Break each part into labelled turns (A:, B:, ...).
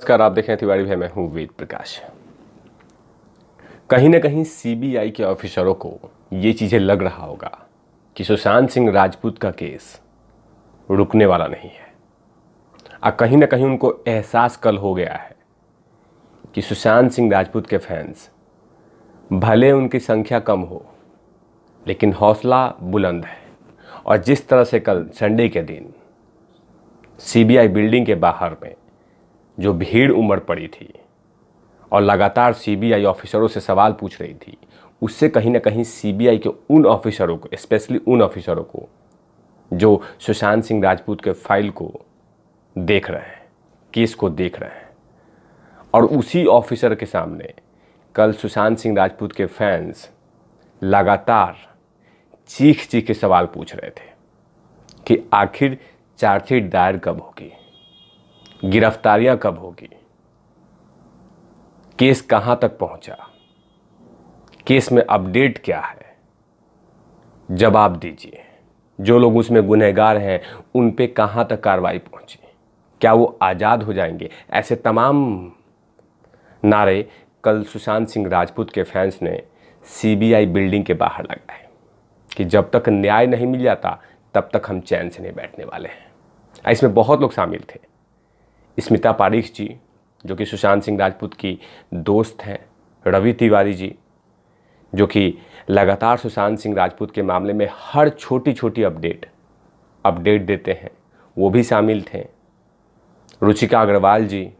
A: नमस्कार, आप देख रहे हैं तिवारी भाई, मैं हूं वेद प्रकाश। कहीं ना कहीं सीबीआई के ऑफिसरों को ये चीज़ें लग रहा होगा कि सुशांत सिंह राजपूत का केस रुकने वाला नहीं है। और कहीं ना कहीं उनको एहसास कल हो गया है कि सुशांत सिंह राजपूत के फैंस भले उनकी संख्या कम हो लेकिन हौसला बुलंद है। और जिस तरह से कल संडे के दिन सीबीआई बिल्डिंग के बाहर में जो भीड़ उमड़ पड़ी थी और लगातार सीबीआई ऑफिसरों से सवाल पूछ रही थी, उससे कहीं ना कहीं सीबीआई के उन ऑफिसरों को, स्पेशली उन ऑफिसरों को जो सुशांत सिंह राजपूत के फाइल को देख रहे हैं, केस को देख रहे हैं, और उसी ऑफिसर के सामने कल सुशांत सिंह राजपूत के फैंस लगातार चीख चीख के सवाल पूछ रहे थे कि आखिर चार्जशीट दायर कब होगी, गिरफ्तारियां कब होगी, केस कहां तक पहुंचा, केस में अपडेट क्या है, जवाब दीजिए। जो लोग उसमें गुनहगार हैं उन पे कहां तक कार्रवाई पहुंची, क्या वो आज़ाद हो जाएंगे। ऐसे तमाम नारे कल सुशांत सिंह राजपूत के फैंस ने सीबीआई बिल्डिंग के बाहर लगाए कि जब तक न्याय नहीं मिल जाता तब तक हम चैन से नहीं बैठने वाले हैं। इसमें बहुत लोग शामिल थे। स्मिता पारीख जी जो कि सुशांत सिंह राजपूत की दोस्त हैं, रवि तिवारी जी जो कि लगातार सुशांत सिंह राजपूत के मामले में हर छोटी छोटी अपडेट देते हैं, वो भी शामिल थे। रुचिका अग्रवाल जी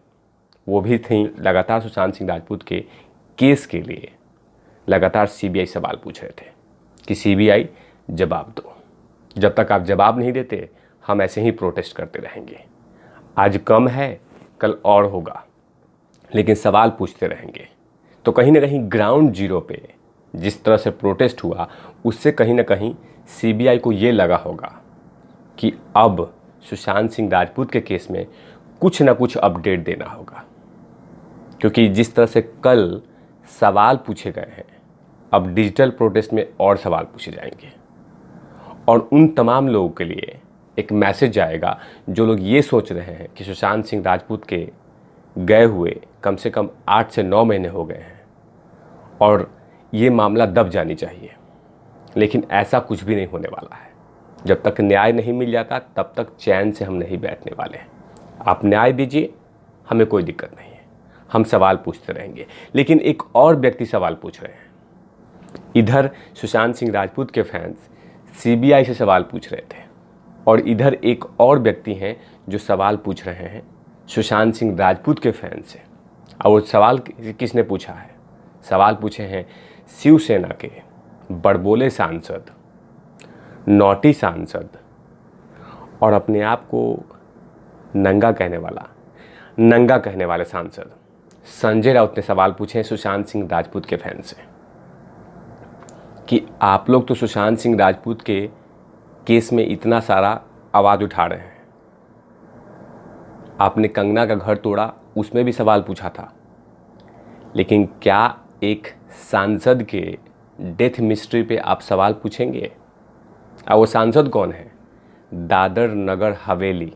A: वो भी थीं, लगातार सुशांत सिंह राजपूत के केस के लिए लगातार सीबीआई सवाल पूछ रहे थे कि सीबीआई जवाब दो, जब तक आप जवाब नहीं देते हम ऐसे ही प्रोटेस्ट करते रहेंगे। आज कम है, कल और होगा, लेकिन सवाल पूछते रहेंगे। तो कहीं ना कहीं ग्राउंड जीरो पे जिस तरह से प्रोटेस्ट हुआ, उससे कहीं ना कहीं सीबीआई को ये लगा होगा कि अब सुशांत सिंह राजपूत के केस में कुछ ना कुछ अपडेट देना होगा, क्योंकि जिस तरह से कल सवाल पूछे गए हैं, अब डिजिटल प्रोटेस्ट में और सवाल पूछे जाएंगे। और उन तमाम लोगों के लिए एक मैसेज आएगा जो लोग ये सोच रहे हैं कि सुशांत सिंह राजपूत के गए हुए कम से कम 8 से 9 महीने हो गए हैं और ये मामला दब जानी चाहिए, लेकिन ऐसा कुछ भी नहीं होने वाला है। जब तक न्याय नहीं मिल जाता तब तक चैन से हम नहीं बैठने वाले हैं। आप न्याय दीजिए, हमें कोई दिक्कत नहीं है, हम सवाल पूछते रहेंगे। लेकिन एक और व्यक्ति सवाल पूछ रहे हैं। इधर सुशांत सिंह राजपूत के फैंस सीबीआई से सवाल पूछ रहे थे और इधर एक और व्यक्ति हैं जो सवाल पूछ रहे हैं सुशांत सिंह राजपूत के फैन से। और वो सवाल किसने पूछा है? सवाल पूछे हैं शिवसेना के बड़बोले सांसद, नौटी सांसद और अपने आप को नंगा कहने वाले सांसद संजय राउत ने सवाल पूछे हैं सुशांत सिंह राजपूत के फैन से कि आप लोग तो सुशांत सिंह राजपूत के केस में इतना सारा आवाज़ उठा रहे हैं, आपने कंगना का घर तोड़ा, उसमें भी सवाल पूछा था, लेकिन क्या एक सांसद के डेथ मिस्ट्री पे आप सवाल पूछेंगे? और वो सांसद कौन है? दादर नगर हवेली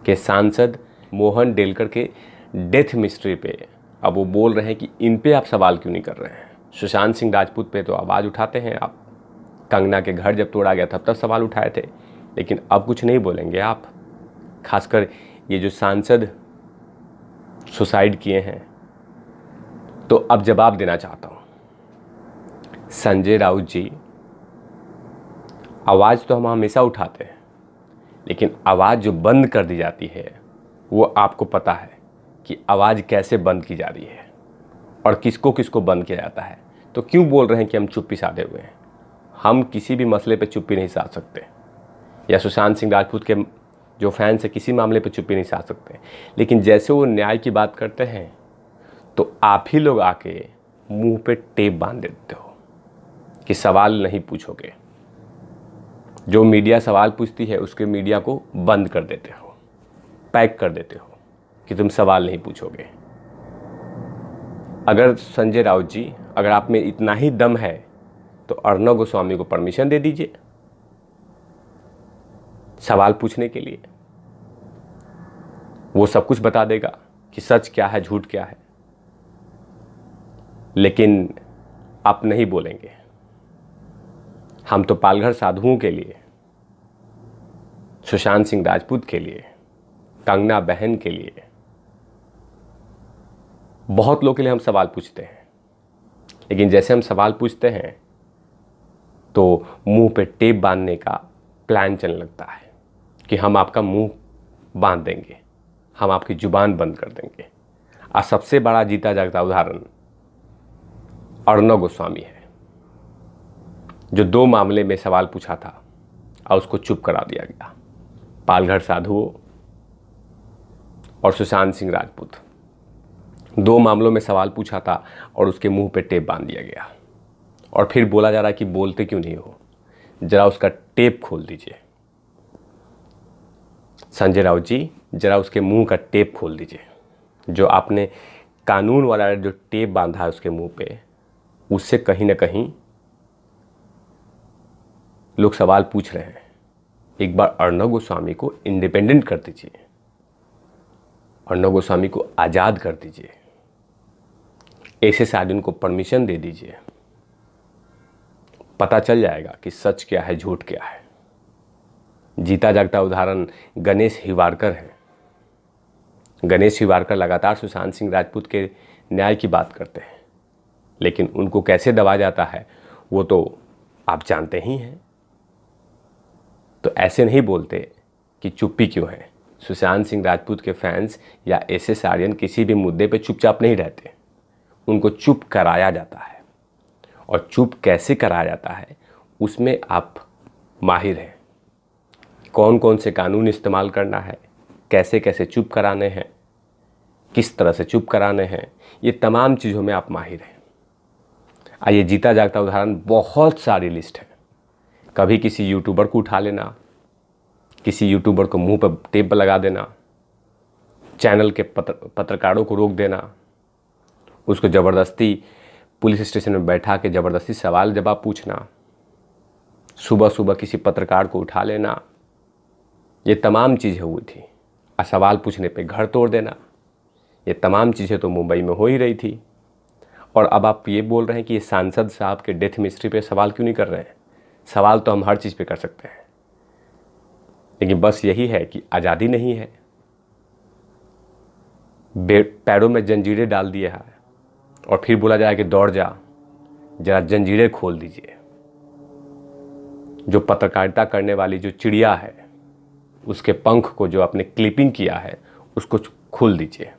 A: के सांसद मोहन डेलकर के डेथ मिस्ट्री पे अब वो बोल रहे हैं कि इन पे आप सवाल क्यों नहीं कर रहे हैं। सुशांत सिंह राजपूत पे तो आवाज़ उठाते हैं आप, कंगना के घर जब तोड़ा गया तब सवाल उठाए थे, लेकिन अब कुछ नहीं बोलेंगे आप। खासकर ये जो सांसद सुसाइड किए हैं, तो अब जवाब देना चाहता हूँ। संजय राउत जी, आवाज़ तो हम हमेशा उठाते हैं, लेकिन आवाज़ जो बंद कर दी जाती है वो आपको पता है कि आवाज़ कैसे बंद की जा रही है और किसको किसको बंद किया जाता है। तो क्यों बोल रहे हैं कि हम चुप्पी साधे हुए हैं? हम किसी भी मसले पे चुप्पी नहीं साध सकते, या सुशांत सिंह राजपूत के जो फैंस है किसी मामले पे चुप्पी नहीं साध सकते, लेकिन जैसे वो न्याय की बात करते हैं तो आप ही लोग आके मुंह पे टेप बांध देते हो कि सवाल नहीं पूछोगे। जो मीडिया सवाल पूछती है उसके मीडिया को बंद कर देते हो, पैक कर देते हो कि तुम सवाल नहीं पूछोगे। अगर संजय राउत जी, अगर आप में इतना ही दम है तो अर्णव गोस्वामी को परमिशन दे दीजिए सवाल पूछने के लिए। वो सब कुछ बता देगा कि सच क्या है झूठ क्या है, लेकिन आप नहीं बोलेंगे। हम तो पालघर साधुओं के लिए, सुशांत सिंह राजपूत के लिए, कंगना बहन के लिए, बहुत लोगों के लिए हम सवाल पूछते हैं। लेकिन जैसे हम सवाल पूछते हैं तो मुंह पे टेप बांधने का प्लान चलने लगता है कि हम आपका मुंह बांध देंगे, हम आपकी जुबान बंद कर देंगे। और सबसे बड़ा जीता जागता उदाहरण अर्णव गोस्वामी है, जो 2 मामले में सवाल पूछा था और उसको चुप करा दिया गया। पालघर साधुओं और सुशांत सिंह राजपूत, 2 मामलों में सवाल पूछा था और उसके मुंह पे टेप बांध दिया गया। और फिर बोला जा रहा है कि बोलते क्यों नहीं हो, जरा उसका टेप खोल दीजिए। संजय राउत जी, जरा उसके मुंह का टेप खोल दीजिए। जो आपने कानून वाला जो टेप बांधा है उसके मुंह पे, उससे कहीं ना कहीं लोग सवाल पूछ रहे हैं। एक बार अर्णव गोस्वामी को इंडिपेंडेंट कर दीजिए, अर्णव गोस्वामी को आज़ाद कर दीजिए, एसएस आर्यन को परमिशन दे दीजिए। पता चल जाएगा कि सच क्या है झूठ क्या है। जीता जागता उदाहरण गणेश हिवारकर है। गणेश हिवारकर लगातार सुशांत सिंह राजपूत के न्याय की बात करते हैं, लेकिन उनको कैसे दबाया जाता है वो तो आप जानते ही हैं। तो ऐसे नहीं बोलते कि चुप्पी क्यों है। सुशांत सिंह राजपूत के फैंस या एसएस आर्यन किसी भी मुद्दे पे चुपचाप नहीं रहते, उनको चुप कराया जाता है। और चुप कैसे कराया जाता है उसमें आप माहिर हैं। कौन कौन से कानून इस्तेमाल करना है, कैसे कैसे चुप कराने हैं, किस तरह से चुप कराने हैं, ये तमाम चीज़ों में आप माहिर हैं। आइए, जीता जागता उदाहरण बहुत सारी लिस्ट है। कभी किसी यूट्यूबर को उठा लेना, किसी यूट्यूबर को मुंह पर टेप लगा देना, चैनल के पत्रकारों को रोक देना, उसको ज़बरदस्ती पुलिस स्टेशन में बैठा के ज़बरदस्ती सवाल जवाब पूछना, सुबह सुबह किसी पत्रकार को उठा लेना, ये तमाम चीज़ें हुई थी। और सवाल पूछने पे घर तोड़ देना, ये तमाम चीज़ें तो मुंबई में हो ही रही थी। और अब आप ये बोल रहे हैं कि ये सांसद साहब के डेथ मिस्ट्री पे सवाल क्यों नहीं कर रहे हैं। सवाल तो हम हर चीज़ पे कर सकते हैं, लेकिन बस यही है कि आज़ादी नहीं है। पैरों में जंजीरें डाल दिए हैं और फिर बोला जाए कि दौड़ जा, जरा जंजीरें खोल दीजिए। जो पत्रकारिता करने वाली जो चिड़िया है, उसके पंख को जो आपने क्लिपिंग किया है उसको खोल दीजिए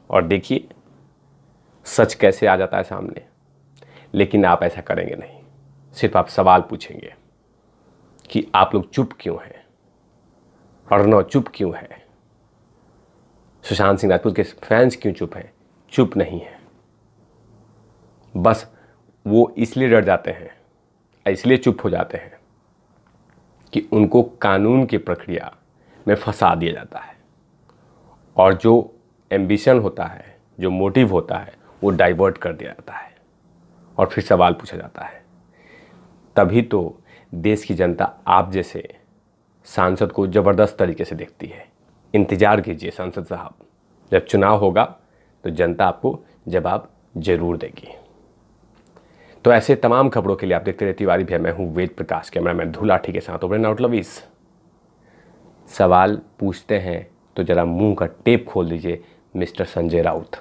A: और देखिए सच कैसे आ जाता है सामने। लेकिन आप ऐसा करेंगे नहीं, सिर्फ आप सवाल पूछेंगे कि आप लोग चुप क्यों हैं, अर्णव चुप क्यों है, सुशांत सिंह राजपूत के फैंस क्यों चुप हैं। चुप नहीं है, बस वो इसलिए डर जाते हैं, इसलिए चुप हो जाते हैं कि उनको कानून की प्रक्रिया में फंसा दिया जाता है और जो एम्बिशन होता है, जो मोटिव होता है, वो डाइवर्ट कर दिया जाता है और फिर सवाल पूछा जाता है। तभी तो देश की जनता आप जैसे सांसद को ज़बरदस्त तरीके से देखती है। इंतज़ार कीजिए सांसद साहब, जब चुनाव होगा तो जनता आपको जवाब जरूर देगी। तो ऐसे तमाम खबरों के लिए आप देखते रहे तिवारी भैया। मैं हूँ वेद प्रकाश, कैमरामैन धूलाठी के साथ ओबेन आउटलवीज। सवाल पूछते हैं तो जरा मुंह का टेप खोल दीजिए मिस्टर संजय राउत।